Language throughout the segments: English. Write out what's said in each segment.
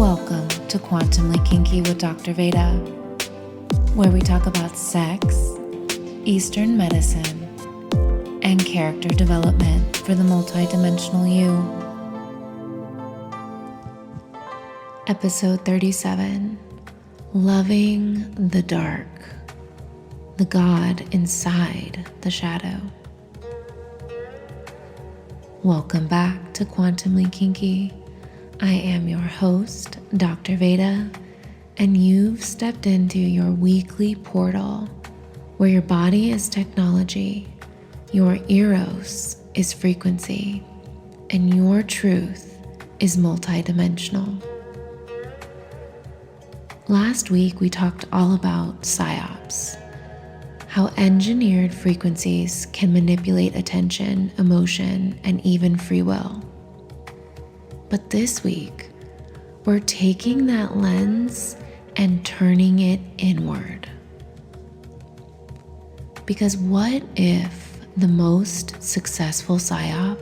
Welcome to Quantumly Kinky with Dr. Veda, where we talk about sex, Eastern medicine, and character development for the multidimensional you. Episode 37, Loving the Dark, the God inside the shadow. Welcome back to Quantumly Kinky. I am your host, Dr. Veda, and you've stepped into your weekly portal where your body is technology, your eros is frequency, and your truth is multidimensional. Last week, we talked all about psyops, how engineered frequencies can manipulate attention, emotion, and even free will. But this week, we're taking that lens and turning it inward. Because what if the most successful psyop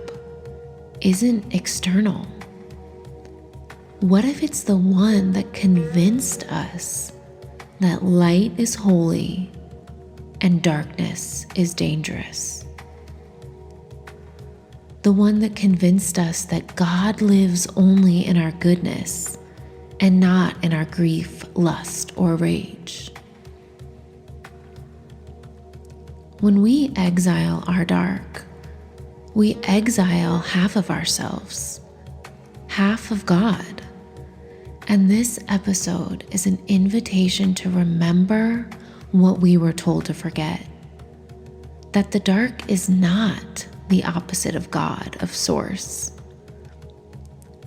isn't external? What if it's the one that convinced us that light is holy and darkness is dangerous? The one that convinced us that God lives only in our goodness and not in our grief, lust, or rage. When we exile our dark, we exile half of ourselves, half of God. And this episode is an invitation to remember what we were told to forget. That the dark is not the opposite of God, of source.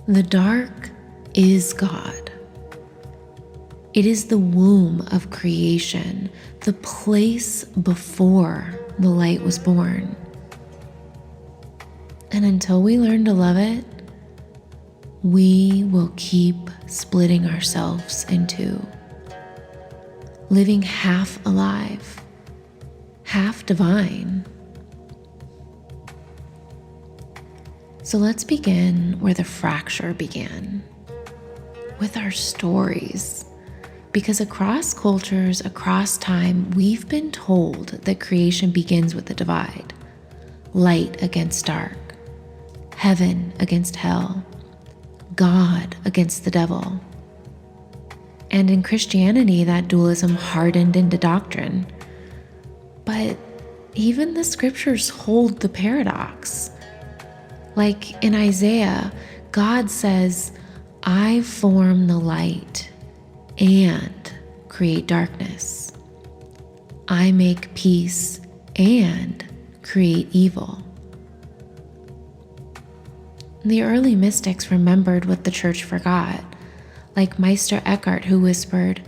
The dark is God. It is the womb of creation, the place before the light was born. And until we learn to love it, we will keep splitting ourselves in two, living half alive, half divine. So let's begin where the fracture began, with our stories. Because across cultures, across time, we've been told that creation begins with the divide. Light against dark, heaven against hell, God against the devil. And in Christianity, that dualism hardened into doctrine. But even the scriptures hold the paradox. Like in Isaiah, God says, I form the light and create darkness. I make peace and create evil. The early mystics remembered what the church forgot, like Meister Eckhart, who whispered,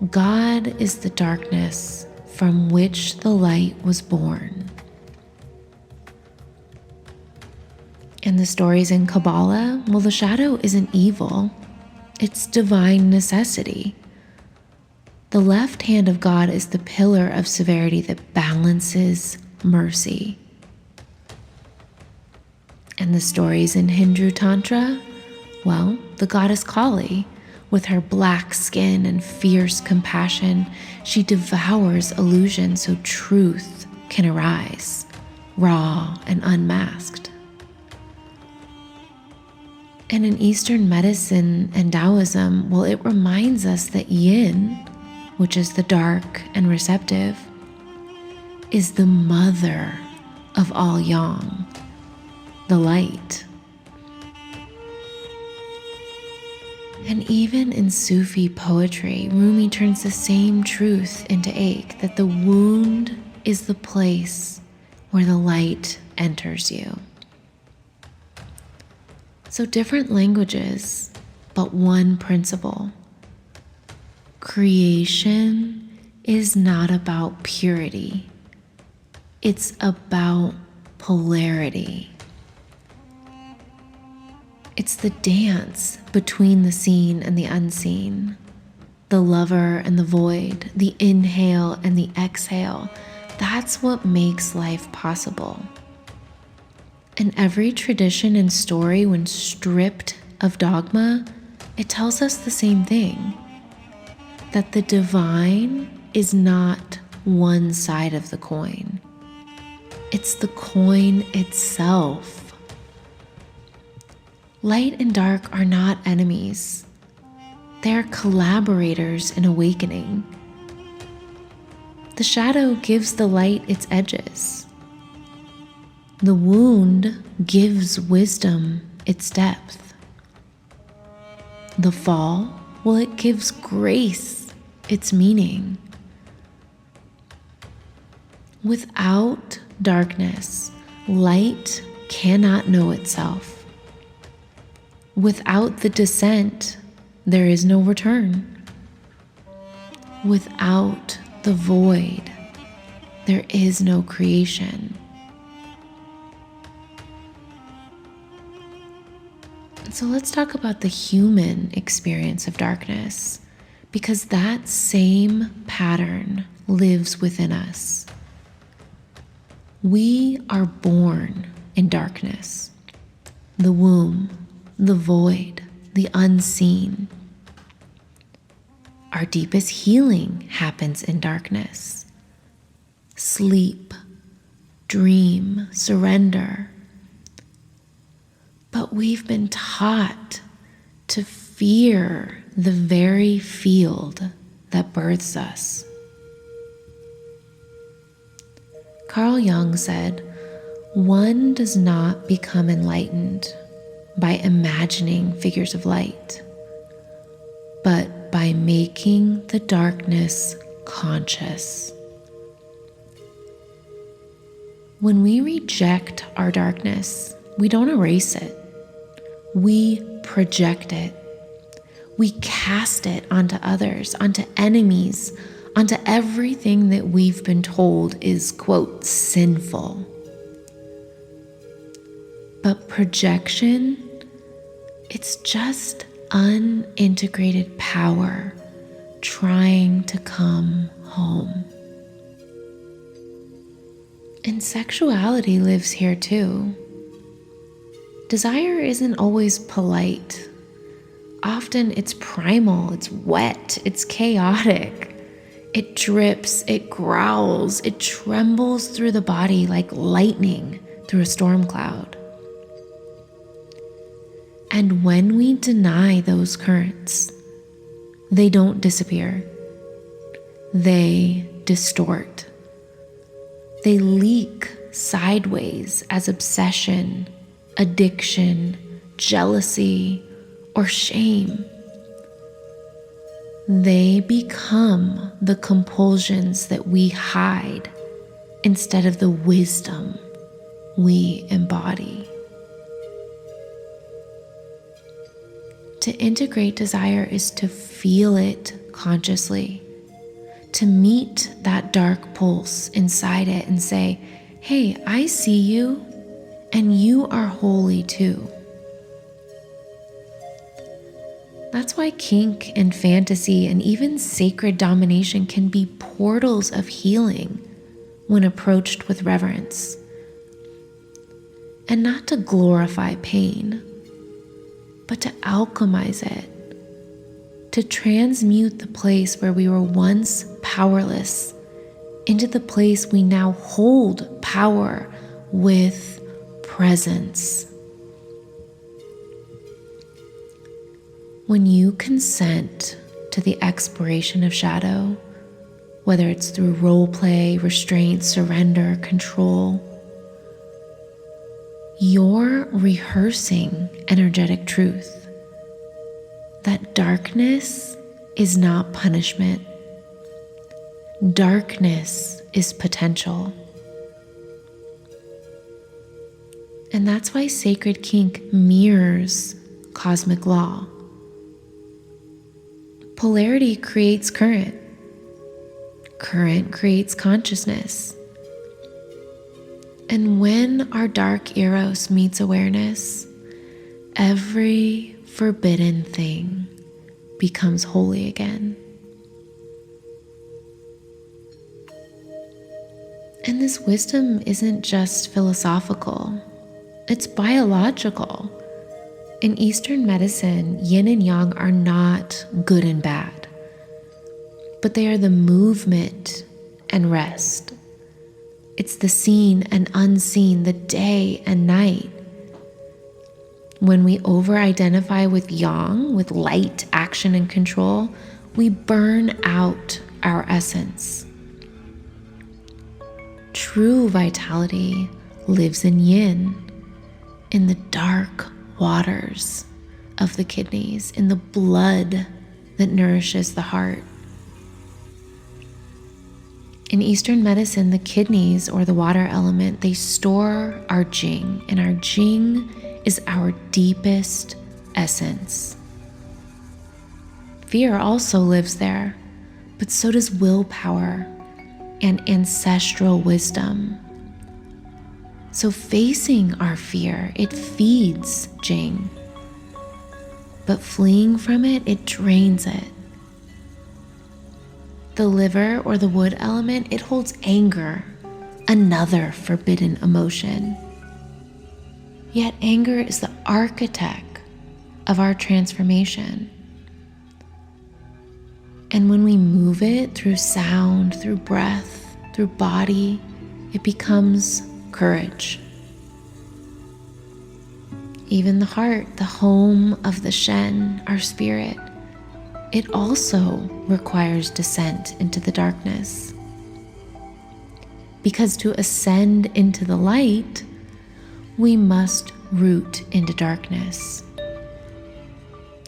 God is the darkness from which the light was born. And the stories in Kabbalah, well, the shadow isn't evil, it's divine necessity. The left hand of God is the pillar of severity that balances mercy. And the stories in Hindu Tantra, well, the goddess Kali, with her black skin and fierce compassion, she devours illusion so truth can arise, raw and unmasked. And in Eastern medicine and Taoism, well, it reminds us that yin, which is the dark and receptive, is the mother of all yang, the light. And even in Sufi poetry, Rumi turns the same truth into ache, that the wound is the place where the light enters you. So different languages, but one principle. Creation is not about purity. It's about polarity. It's the dance between the seen and the unseen, the lover and the void, the inhale and the exhale. That's what makes life possible. And every tradition and story, when stripped of dogma, it tells us the same thing, that the divine is not one side of the coin. It's the coin itself. Light and dark are not enemies. They are collaborators in awakening. The shadow gives the light its edges. The wound gives wisdom its depth. The fall, well, it gives grace its meaning. Without darkness, light cannot know itself. Without the descent, there is no return. Without the void, there is no creation. So let's talk about the human experience of darkness, because that same pattern lives within us. We are born in darkness, the womb, the void, the unseen. Our deepest healing happens in darkness. Sleep, dream, surrender. But we've been taught to fear the very field that births us. Carl Jung said, "One does not become enlightened by imagining figures of light, but by making the darkness conscious." When we reject our darkness, we don't erase it. We project it. We cast it onto others, onto enemies, onto everything that we've been told is, quote, sinful. But projection, it's just unintegrated power trying to come home. And sexuality lives here too. Desire isn't always polite. Often it's primal, it's wet, it's chaotic. It drips, it growls, it trembles through the body like lightning through a storm cloud. And when we deny those currents, they don't disappear. They distort. They leak sideways as obsession, addiction, jealousy, or shame. They become the compulsions that we hide instead of the wisdom we embody. To integrate desire is to feel it consciously, to meet that dark pulse inside it and say, "Hey, I see you, and you are holy too." That's why kink and fantasy and even sacred domination can be portals of healing when approached with reverence. And not to glorify pain, but to alchemize it, to transmute the place where we were once powerless into the place we now hold power with presence. When you consent to the exploration of shadow, whether it's through role play, restraint, surrender, control, you're rehearsing energetic truth. That darkness is not punishment. Darkness is potential. And that's why sacred kink mirrors cosmic law. Polarity creates current. Current creates consciousness. And when our dark eros meets awareness, every forbidden thing becomes holy again. And this wisdom isn't just philosophical, it's biological. In Eastern medicine, yin and yang are not good and bad, but they are the movement and rest. It's the seen and unseen, the day and night. When we over-identify with yang, with light, action, and control, we burn out our essence. True vitality lives in yin, in the dark waters of the kidneys, in the blood that nourishes the heart. In Eastern medicine, the kidneys, or the water element, they store our jing, and our jing is our deepest essence. Fear also lives there, but so does willpower and ancestral wisdom. So facing our fear, it feeds jing, but fleeing from it, it drains it. The liver, or the wood element, it holds anger, another forbidden emotion. Yet anger is the architect of our transformation. And when we move it through sound, through breath, through body, it becomes courage. Even the heart, the home of the Shen, our spirit, it also requires descent into the darkness. Because to ascend into the light, we must root into darkness.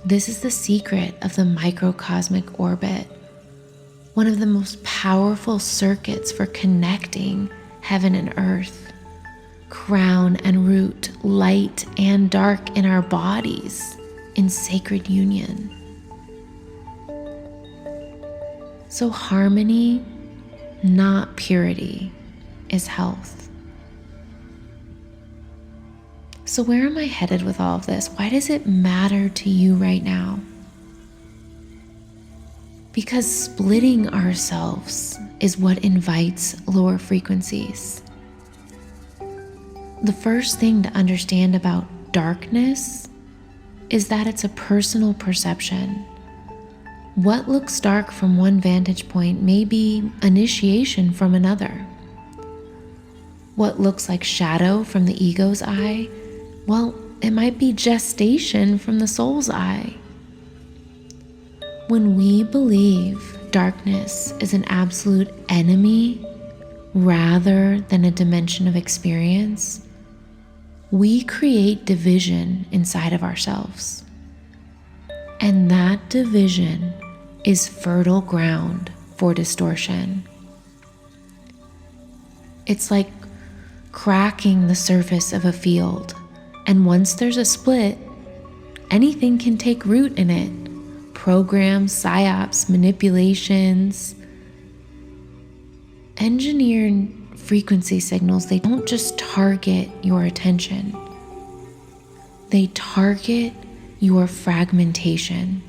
This is the secret of the microcosmic orbit, one of the most powerful circuits for connecting heaven and earth, crown and root, light and dark in our bodies in sacred union. So harmony, not purity, is health. So where am I headed with all of this? Why does it matter to you right now? Because splitting ourselves is what invites lower frequencies. The first thing to understand about darkness is that it's a personal perception. What looks dark from one vantage point may be initiation from another. What looks like shadow from the ego's eye, well, it might be gestation from the soul's eye. When we believe darkness is an absolute enemy rather than a dimension of experience, we create division inside of ourselves. And that division is fertile ground for distortion. It's like cracking the surface of a field, and once there's a split, anything can take root in it. Programs, psyops, manipulations, engineered frequency signals, they don't just target your attention. They target your fragmentation.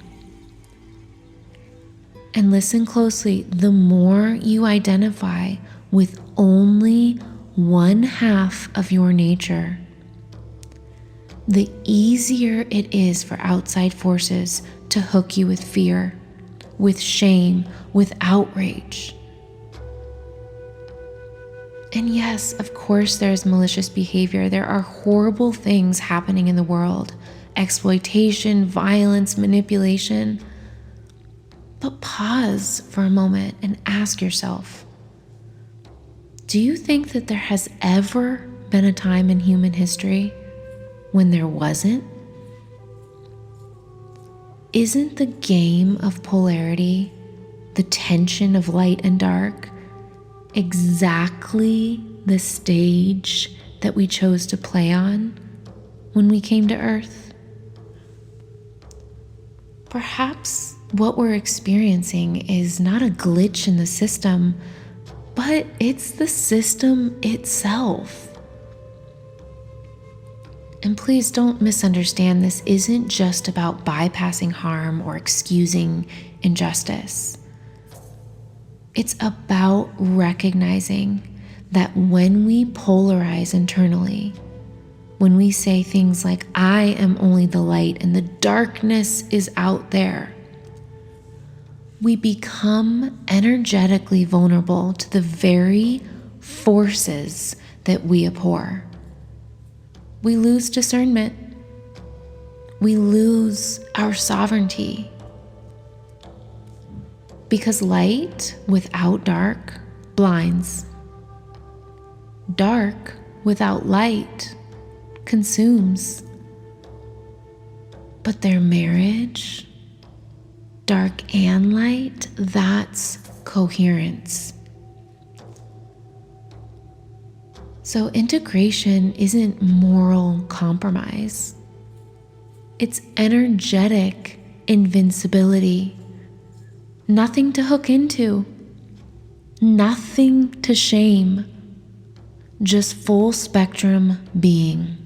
And listen closely, the more you identify with only one half of your nature, the easier it is for outside forces to hook you with fear, with shame, with outrage. And yes, of course, there's malicious behavior. There are horrible things happening in the world. Exploitation, violence, manipulation. But pause for a moment and ask yourself, do you think that there has ever been a time in human history when there wasn't? Isn't the game of polarity, the tension of light and dark, exactly the stage that we chose to play on when we came to Earth? Perhaps what we're experiencing is not a glitch in the system, but it's the system itself. And please don't misunderstand, this isn't just about bypassing harm or excusing injustice. It's about recognizing that when we polarize internally, when we say things like, I am only the light and the darkness is out there, we become energetically vulnerable to the very forces that we abhor. We lose discernment. We lose our sovereignty. Because light without dark blinds. Dark without light consumes. But their marriage, dark and light, that's coherence. So integration isn't moral compromise. It's energetic invincibility. Nothing to hook into, nothing to shame, just full spectrum being.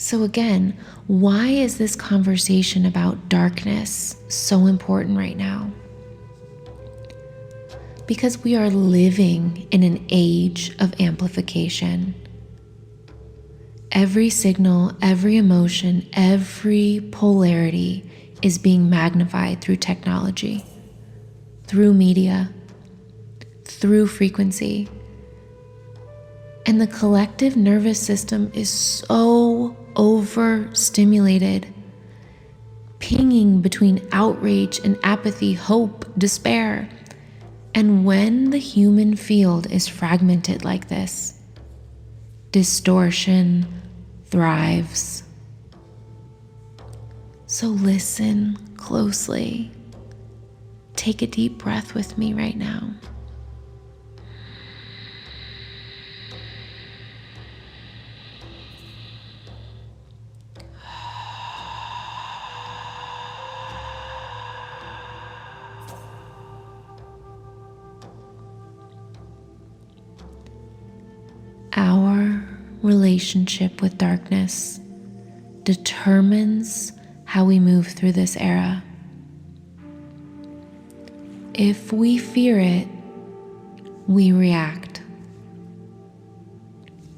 So again, why is this conversation about darkness so important right now? Because we are living in an age of amplification. Every signal, every emotion, every polarity is being magnified through technology, through media, through frequency. And the collective nervous system is so overstimulated, pinging between outrage and apathy, hope, despair. And when the human field is fragmented like this, distortion thrives. So listen closely. Take a deep breath with me right now. Our relationship with darkness determines how we move through this era. If we fear it, we react.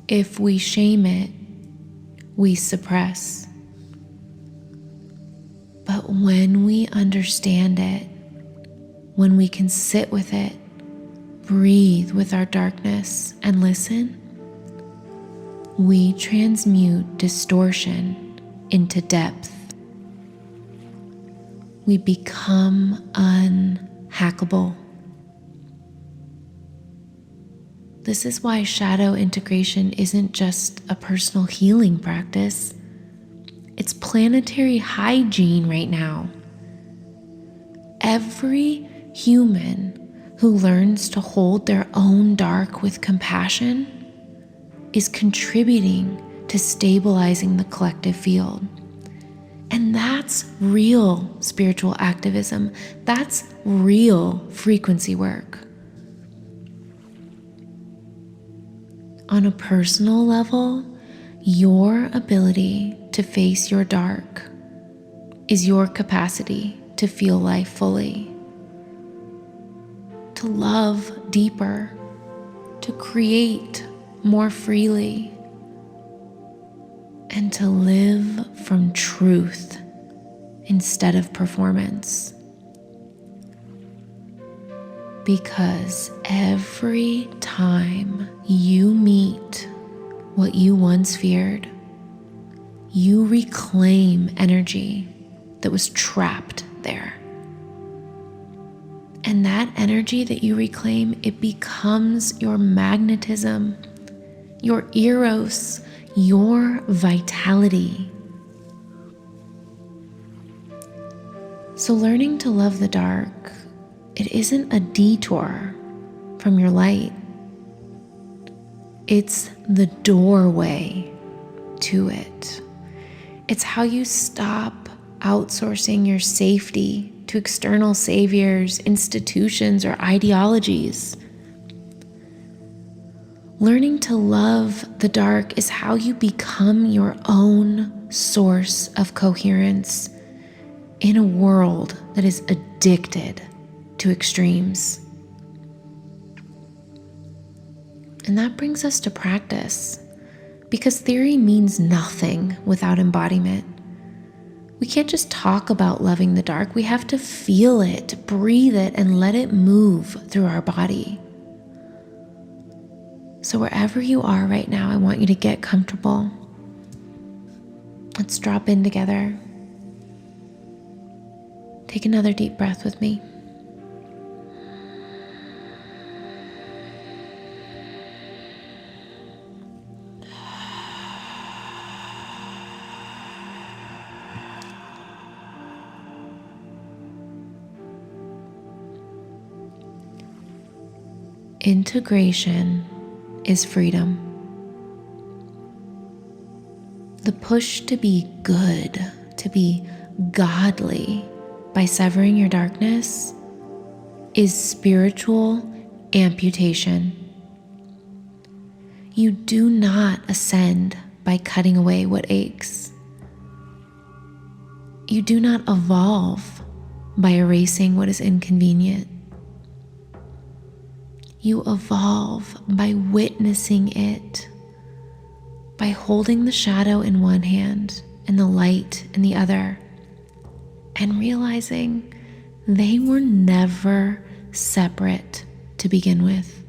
If we shame it, we suppress. But when we understand it, when we can sit with it, breathe with our darkness, and listen, we transmute distortion into depth. We become unhackable. This is why shadow integration isn't just a personal healing practice. It's planetary hygiene right now. Every human who learns to hold their own dark with compassion is contributing to stabilizing the collective field. And that's real spiritual activism. That's real frequency work. On a personal level, your ability to face your dark is your capacity to feel life fully, to love deeper, to create more freely, and to live from truth instead of performance. Because every time you meet what you once feared, you reclaim energy that was trapped there. And that energy that you reclaim, it becomes your magnetism, your eros, your vitality. So learning to love the dark, it isn't a detour from your light. It's the doorway to it. It's how you stop outsourcing your safety to external saviors, institutions, or ideologies. Learning to love the dark is how you become your own source of coherence in a world that is addicted to extremes. And that brings us to practice, because theory means nothing without embodiment. We can't just talk about loving the dark. We have to feel it, breathe it, and let it move through our body. So wherever you are right now, I want you to get comfortable. Let's drop in together. Take another deep breath with me. Integration is freedom. The push to be good, to be godly by severing your darkness is spiritual amputation. You do not ascend by cutting away what aches. You do not evolve by erasing what is inconvenient. You evolve by witnessing it, by holding the shadow in one hand and the light in the other, and realizing they were never separate to begin with.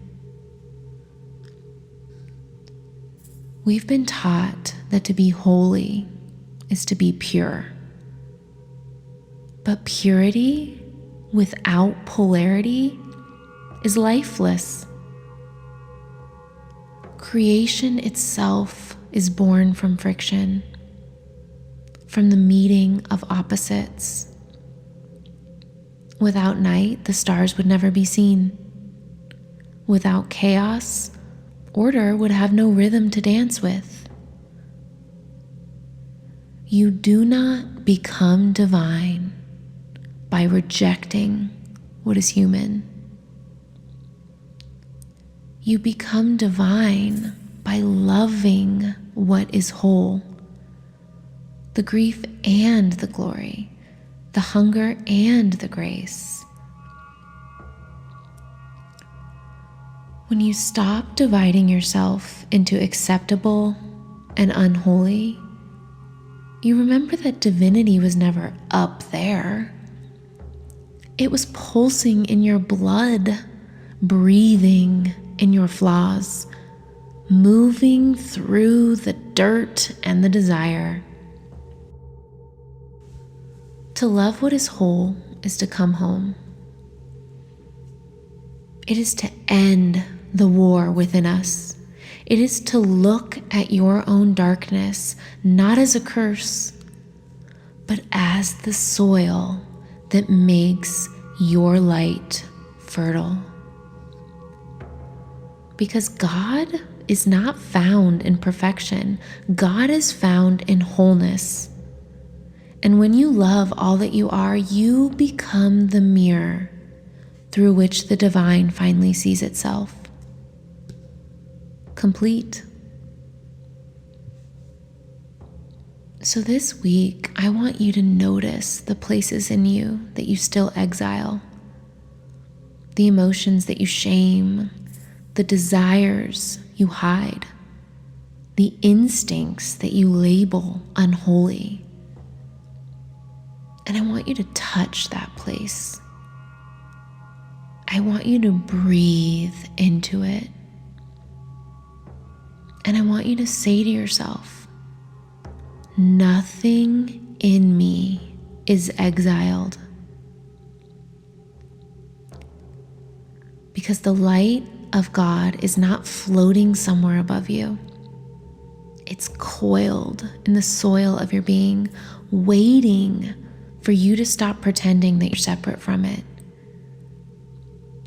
We've been taught that to be holy is to be pure. But purity without polarity is lifeless. Creation itself is born from friction, from the meeting of opposites. Without night, the stars would never be seen. Without chaos, order would have no rhythm to dance with. You do not become divine by rejecting what is human. You become divine by loving what is whole, the grief and the glory, the hunger and the grace. When you stop dividing yourself into acceptable and unholy, you remember that divinity was never up there. It was pulsing in your blood, breathing in your flaws, moving through the dirt and the desire. To love what is whole is to come home. It is to end the war within us. It is to look at your own darkness not as a curse, but as the soil that makes your light fertile. Because God is not found in perfection. God is found in wholeness. And when you love all that you are, you become the mirror through which the divine finally sees itself. Complete. So this week, I want you to notice the places in you that you still exile, the emotions that you shame, the desires you hide, the instincts that you label unholy. And I want you to touch that place. I want you to breathe into it. And I want you to say to yourself, nothing in me is exiled. Because the light of God is not floating somewhere above you. It's coiled in the soil of your being, waiting for you to stop pretending that you're separate from it.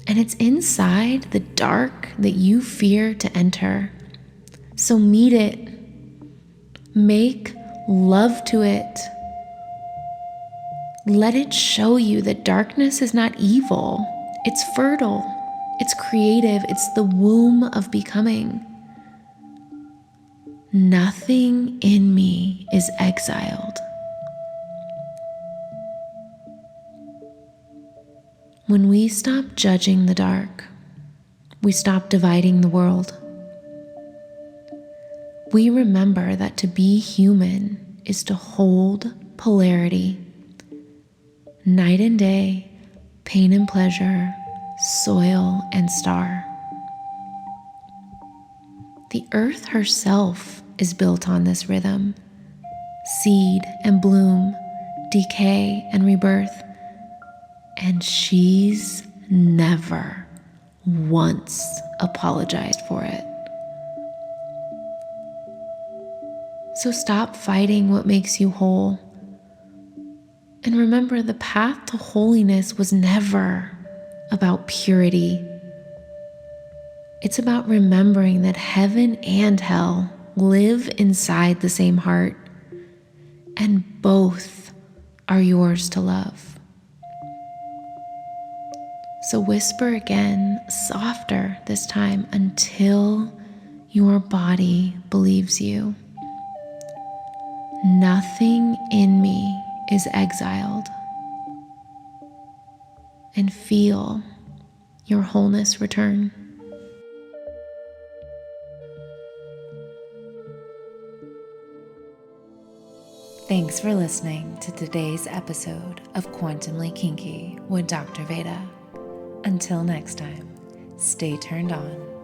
And it's inside the dark that you fear to enter. So meet it. Make love to it. Let it show you that darkness is not evil. It's fertile. It's creative. It's the womb of becoming. Nothing in me is exiled. When we stop judging the dark, we stop dividing the world. we remember that to be human is to hold polarity, night and day, pain and pleasure, soil and star. The earth herself is built on this rhythm: seed and bloom, decay and rebirth. And she's never once apologized for it. So stop fighting what makes you whole. And remember, the path to holiness was never about purity. It's about remembering that heaven and hell live inside the same heart, and both are yours to love. So whisper again, softer this time, until your body believes you. Nothing in me is exiled. And feel your wholeness return. Thanks for listening to today's episode of Quantumly Kinky with Dr. Veda. Until next time, stay turned on